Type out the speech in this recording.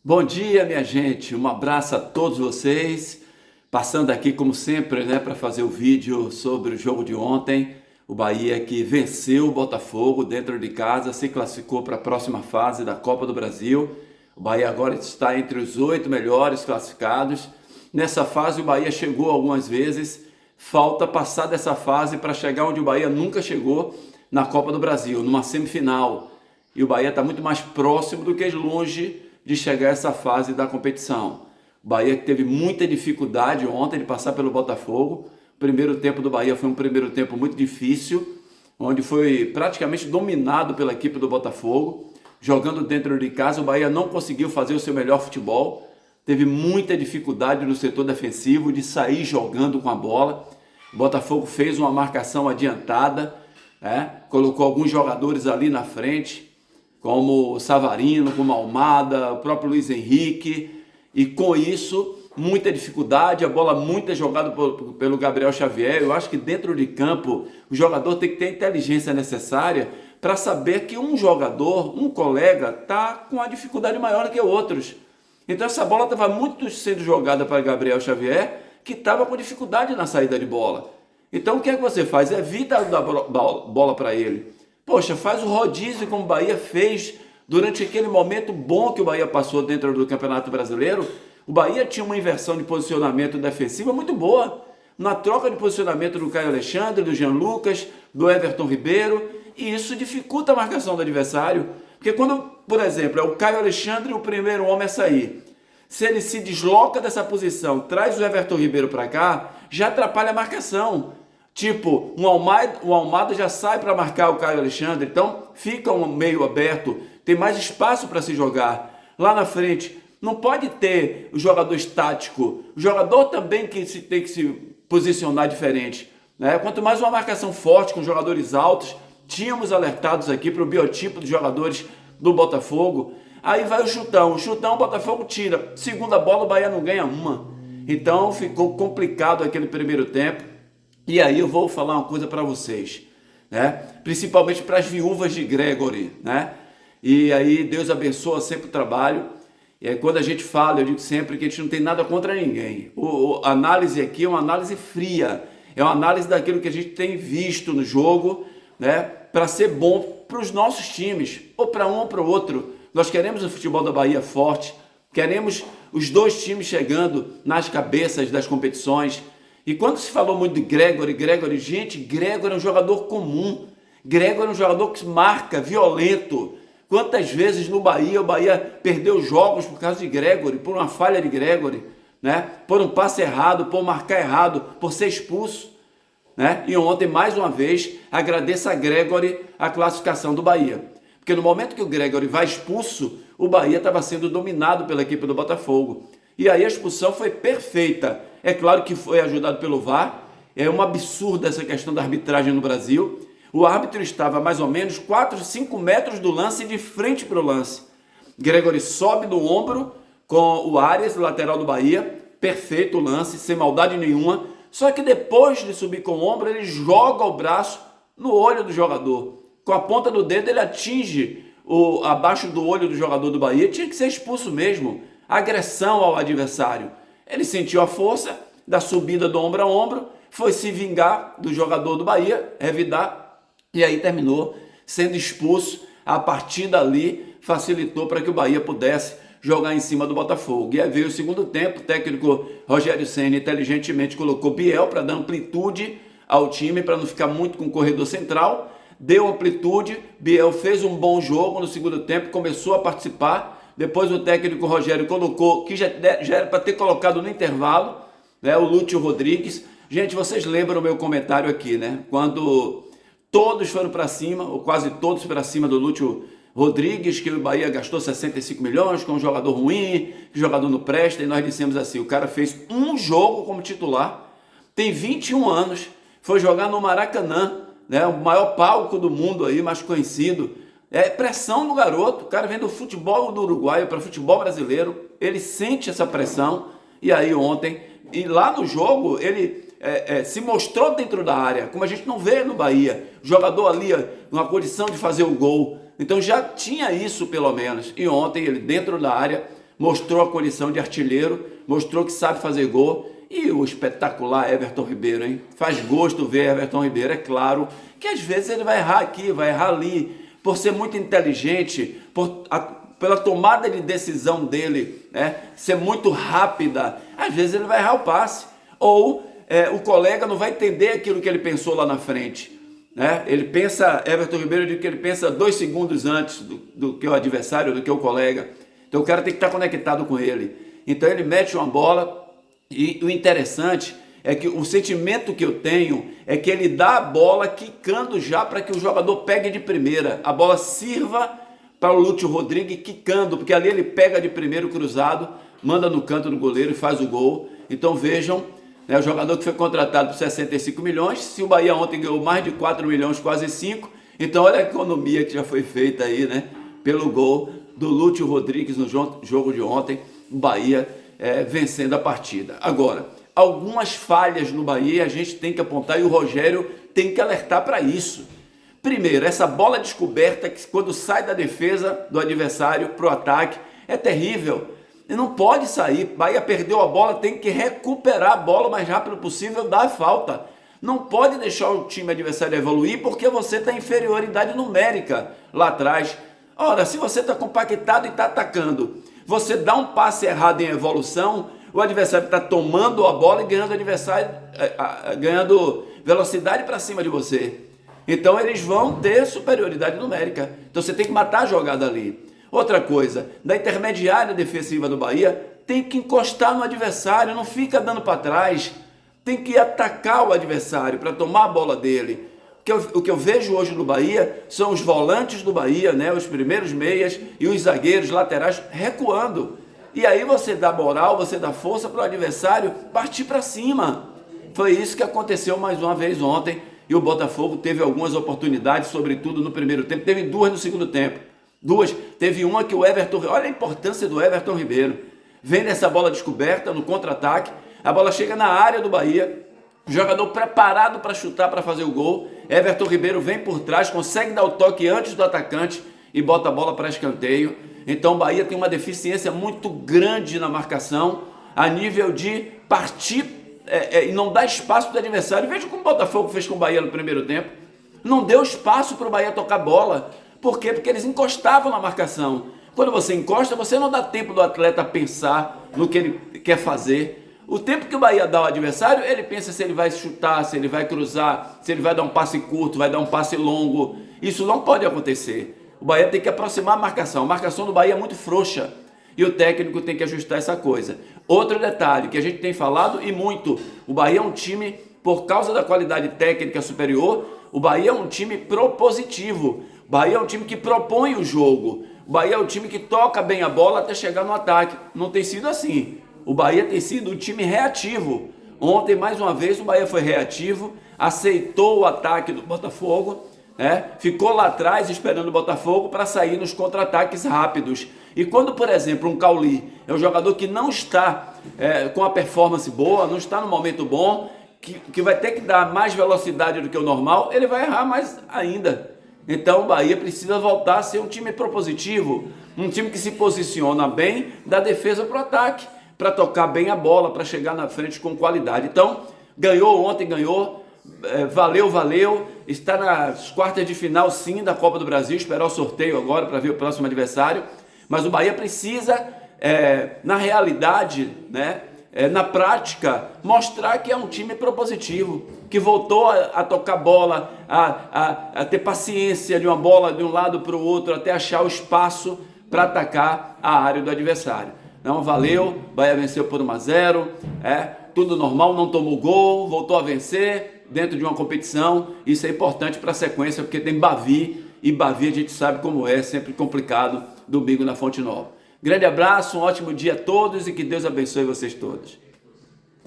Bom dia, minha gente. Um abraço a todos vocês. Passando aqui, como sempre, né, para fazer o vídeo sobre o jogo de ontem. O Bahia que venceu o Botafogo dentro de casa, se classificou para a próxima fase da Copa do Brasil. O Bahia agora está entre os 8 melhores classificados. Nessa fase, o Bahia chegou algumas vezes. Falta passar dessa fase para chegar onde o Bahia nunca chegou na Copa do Brasil, numa semifinal. E o Bahia está muito mais próximo do que longe de chegar a essa fase da competição. O Bahia que teve muita dificuldade ontem de passar pelo Botafogo. O primeiro tempo do Bahia foi um primeiro tempo muito difícil, onde foi praticamente dominado pela equipe do Botafogo. Jogando dentro de casa, o Bahia não conseguiu fazer o seu melhor futebol. Teve muita dificuldade no setor defensivo de sair jogando com a bola. O Botafogo fez uma marcação adiantada, colocou alguns jogadores ali na frente, como o Savarino, como o Almada, o próprio Luiz Henrique, e com isso, muita dificuldade, a bola muito jogada pelo Gabriel Xavier. Eu acho que dentro de campo, o jogador tem que ter a inteligência necessária para saber que um jogador, um colega, está com uma dificuldade maior que outros. Então essa bola estava muito sendo jogada para Gabriel Xavier, que estava com dificuldade na saída de bola. Então o que é que você faz? Evita dar bola para ele. Poxa, faz o rodízio como o Bahia fez durante aquele momento bom que o Bahia passou dentro do Campeonato Brasileiro. O Bahia tinha uma inversão de posicionamento defensiva muito boa. Na troca de posicionamento do Caio Alexandre, do Jean Lucas, do Everton Ribeiro. E isso dificulta a marcação do adversário. Porque quando, por exemplo, é o Caio Alexandre o primeiro homem a sair. Se ele se desloca dessa posição, traz o Everton Ribeiro para cá, já atrapalha a marcação. Tipo, o Almada já sai para marcar o Caio Alexandre, então fica um meio aberto, tem mais espaço para se jogar. Lá na frente, não pode ter o jogador estático, o jogador também tem que se posicionar diferente. Quanto mais uma marcação forte com jogadores altos, tínhamos alertados aqui para o biotipo dos jogadores do Botafogo. Aí vai o chutão, o Botafogo tira. Segunda bola, o Bahia não ganha uma. Então ficou complicado aquele primeiro tempo. E aí eu vou falar uma coisa para vocês, principalmente para as viúvas de Gregory, E aí Deus abençoa sempre o trabalho. E aí quando a gente fala, eu digo sempre que a gente não tem nada contra ninguém. A análise aqui é uma análise fria, é uma análise daquilo que a gente tem visto no jogo, para ser bom para os nossos times, ou para um ou para o outro. Nós queremos o futebol da Bahia forte, queremos os dois times chegando nas cabeças das competições. E quando se falou muito de Gregory, gente, Gregory é um jogador comum. Gregory é um jogador que marca, violento. Quantas vezes no Bahia, o Bahia perdeu jogos por causa de Gregory, por uma falha de Gregory, por um passe errado, por marcar errado, por ser expulso. E ontem, mais uma vez, agradeço a Gregory a classificação do Bahia. Porque no momento que o Gregory vai expulso, o Bahia estava sendo dominado pela equipe do Botafogo. E aí a expulsão foi perfeita. É claro que foi ajudado pelo VAR. É um absurdo essa questão da arbitragem no Brasil. O árbitro estava a mais ou menos 4, 5 metros do lance, de frente para o lance. Gregory sobe do ombro com o Arias, lateral do Bahia. Perfeito o lance, sem maldade nenhuma. Só que depois de subir com o ombro, ele joga o braço no olho do jogador. Com a ponta do dedo ele atinge abaixo do olho do jogador do Bahia. Tinha que ser expulso mesmo. Agressão ao adversário. Ele sentiu a força da subida do ombro a ombro, foi se vingar do jogador do Bahia, revidar, e aí terminou sendo expulso. A partir dali facilitou para que o Bahia pudesse jogar em cima do Botafogo. E aí veio o segundo tempo, o técnico Rogério Ceni inteligentemente colocou Biel para dar amplitude ao time, para não ficar muito com o corredor central. Deu amplitude, Biel fez um bom jogo no segundo tempo, começou a participar. Depois o técnico Rogério colocou, que já era para ter colocado no intervalo, o Lúcio Rodrigues. Gente, vocês lembram o meu comentário aqui, Quando todos foram para cima, ou quase todos para cima do Lúcio Rodrigues, que o Bahia gastou 65 milhões, com um jogador ruim, que o jogador não presta, e nós dissemos assim, o cara fez um jogo como titular, tem 21 anos, foi jogar no Maracanã, o maior palco do mundo aí, mais conhecido. É pressão no garoto, o cara vem do futebol do Uruguai para o futebol brasileiro, ele sente essa pressão. E aí ontem, e lá no jogo, ele se mostrou dentro da área, como a gente não vê no Bahia, o jogador ali, numa condição de fazer o gol. Então já tinha isso pelo menos, e ontem ele dentro da área mostrou a condição de artilheiro, mostrou que sabe fazer gol. E o espetacular Everton Ribeiro, hein? Faz gosto ver Everton Ribeiro. É claro que às vezes ele vai errar aqui, vai errar ali, por ser muito inteligente, pela tomada de decisão dele, né, ser muito rápida. Às vezes ele vai errar o passe, ou o colega não vai entender aquilo que ele pensou lá na frente, né? Ele pensa, Everton Ribeiro, diz que ele pensa 2 segundos antes do que o adversário, do que o colega. Então o cara tem que estar conectado com ele. Então ele mete uma bola. E o interessante é que o sentimento que eu tenho é que ele dá a bola quicando já para que o jogador pegue de primeira. A bola sirva para o Lúcio Rodrigues quicando, porque ali ele pega de primeiro cruzado, manda no canto do goleiro e faz o gol. Então vejam, né, o jogador que foi contratado por 65 milhões, se o Bahia ontem ganhou mais de 4 milhões, quase 5, então olha a economia que já foi feita aí, né, pelo gol do Lúcio Rodrigues no jogo de ontem, o Bahia vencendo a partida. Agora, algumas falhas no Bahia a gente tem que apontar e o Rogério tem que alertar para isso. Primeiro, essa bola descoberta que quando sai da defesa do adversário para o ataque é terrível. E não pode sair. Bahia perdeu a bola, tem que recuperar a bola o mais rápido possível, dar a falta. Não pode deixar o time adversário evoluir porque você está em inferioridade numérica lá atrás. Ora, se você está compactado e está atacando, você dá um passe errado em evolução, o adversário está tomando a bola e ganhando velocidade para cima de você. Então eles vão ter superioridade numérica. Então você tem que matar a jogada ali. Outra coisa, da intermediária defensiva do Bahia, tem que encostar no adversário, não fica dando para trás. Tem que atacar o adversário para tomar a bola dele. O que eu vejo hoje no Bahia são os volantes do Bahia, né, os primeiros meias e os zagueiros laterais recuando. E aí você dá moral, você dá força para o adversário partir para cima. Foi isso que aconteceu mais uma vez ontem. E o Botafogo teve algumas oportunidades, sobretudo no primeiro tempo. Teve 2 no segundo tempo. 2. Teve uma que o Everton... Olha a importância do Everton Ribeiro. Vem nessa bola descoberta, no contra-ataque. A bola chega na área do Bahia. O jogador preparado para chutar, para fazer o gol. Everton Ribeiro vem por trás, consegue dar o toque antes do atacante e bota a bola para escanteio. Então o Bahia tem uma deficiência muito grande na marcação, a nível de partir e não dar espaço para o adversário. Veja como o Botafogo fez com o Bahia no primeiro tempo. Não deu espaço para o Bahia tocar bola. Por quê? Porque eles encostavam na marcação. Quando você encosta, você não dá tempo do atleta pensar no que ele quer fazer. O tempo que o Bahia dá ao adversário, ele pensa se ele vai chutar, se ele vai cruzar, se ele vai dar um passe curto, vai dar um passe longo. Isso não pode acontecer. O Bahia tem que aproximar a marcação. A marcação do Bahia é muito frouxa e o técnico tem que ajustar essa coisa. Outro detalhe que a gente tem falado e muito, o Bahia é um time, por causa da qualidade técnica superior, o Bahia é um time propositivo. O Bahia é um time que propõe o jogo. O Bahia é um time que toca bem a bola até chegar no ataque. Não tem sido assim. O Bahia tem sido um time reativo. Ontem, mais uma vez, o Bahia foi reativo, aceitou o ataque do Botafogo, né? Ficou lá atrás esperando o Botafogo para sair nos contra-ataques rápidos. E quando, por exemplo, um Cauli é um jogador que não está com a performance boa, não está no momento bom, que vai ter que dar mais velocidade do que o normal, ele vai errar mais ainda. Então o Bahia precisa voltar a ser um time propositivo, um time que se posiciona bem da defesa para o ataque, para tocar bem a bola, para chegar na frente com qualidade. Então, ganhou ontem, ganhou, valeu, está nas quartas de final sim da Copa do Brasil, esperar o sorteio agora para ver o próximo adversário, mas o Bahia precisa, na realidade, né, na prática, mostrar que é um time propositivo, que voltou a tocar bola, a ter paciência de uma bola de um lado para o outro, até achar o espaço para atacar a área do adversário. Não, valeu, Bahia venceu por 1-0, tudo normal, não tomou gol, voltou a vencer dentro de uma competição. Isso é importante para a sequência, porque tem Bavi, e Bavi a gente sabe como é, sempre complicado, domingo na Fonte Nova. Grande abraço, um ótimo dia a todos e que Deus abençoe vocês todos.